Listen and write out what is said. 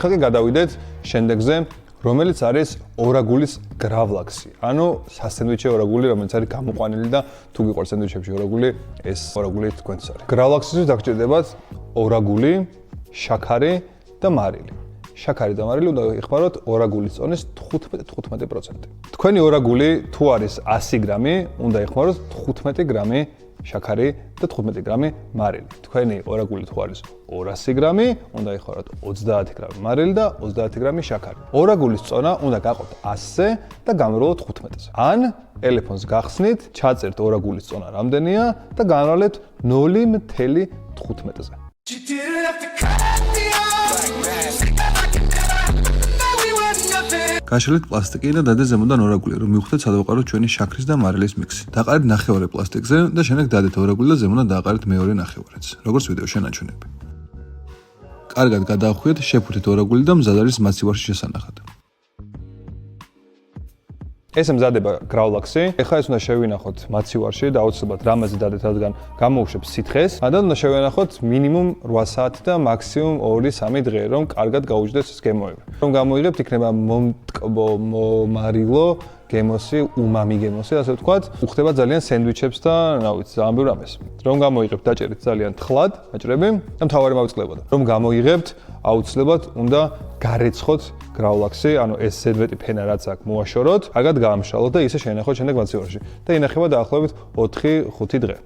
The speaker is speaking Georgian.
ხალხი გადავიდეთ შემდეგზე, რომელიც არის ორაგულის გრავლაქსი. ანუ სასენდვიჩე ორაგული, რომელიც არის გამოყვანილი და თუ გიყვარს სენდვიჩებში ორაგული, ეს ორაგული თქვენთვის არის. გრავლაქსისთვის დაგჭირდებათ ორაგული, შაქარი და მარილი. შაქარი და მარილი უნდა იხმაროთ ორაგულის წონის 15%. თქვენი ორაგული თუ არის 100 გრამი, უნდა იხმაროთ 15 გრამი შაქარი და 15 გრამი მარილი. თქვენი ორაგული თუ არის 200 გრამი, უნდა იხმაროთ 30 გრამი მარილი და 30 გრამი შაქარი. ორაგულის წონა უნდა გაყოთ 100-ზე და გამრავლოთ 15-ზე. ან ტელეფონს გახსნით, ჩაწერთ ორაგულის წონა რამდენია და განვალეთ 0.15-ზე. გაშალეთ პლასტიკი და დადეთ ზემოდან ორაგული, რომ მივხვდეთ სად ვაყაროთ ჩვენი შაქრის და მარილის მიქსი. დაყარეთ ნახევარი პლასტიკზე და შემდეგ დადეთ ორაგული და ზემოდან დაყარეთ მეორე ნახევარიც, როგორც ვიდეოში ნაჩვენები. კარგად გადაახვიეთ, შეფუთეთ ორაგული და მზად არის მაცივარში შესანახად. ესე მზადება გრავლაქსი. ეხლა ეს უნდა შევინახოთ მაცივარში და აუცილებლად რამაზე დადეთ, რადგან გამოუშვებს სითხეს. და უნდა შევინახოთ მინიმუმ 8 საათი და მაქსიმუმ 2-3 დღე, რომ კარგად გაუჯდეს ეს გემოები. რომ გამოიღებთ, იქნება მომტკბო, მომარილო გემოსი, უმამი გემოსი, ასე ვთქვათ. უხდება ძალიან სენდვიჩებს და რა ვიცი, ძალიან ბევრ ამას. რომ გამოიღებთ, დაჭერეთ ძალიან თხლად, აჭრები და მთავარი მავიწყდებოდა. რომ გამოიღებთ, აუცილებლად უნდა გარეცხოთ გრავლაქსი, ანუ ეს ზედმეტი ფენა რაც აქვს მოაშოროთ, კარგად გაამშრალოთ და ისე შეინახოთ შემდეგ მაცივარში. და ინახება დაახლოებით 4-5 დღე.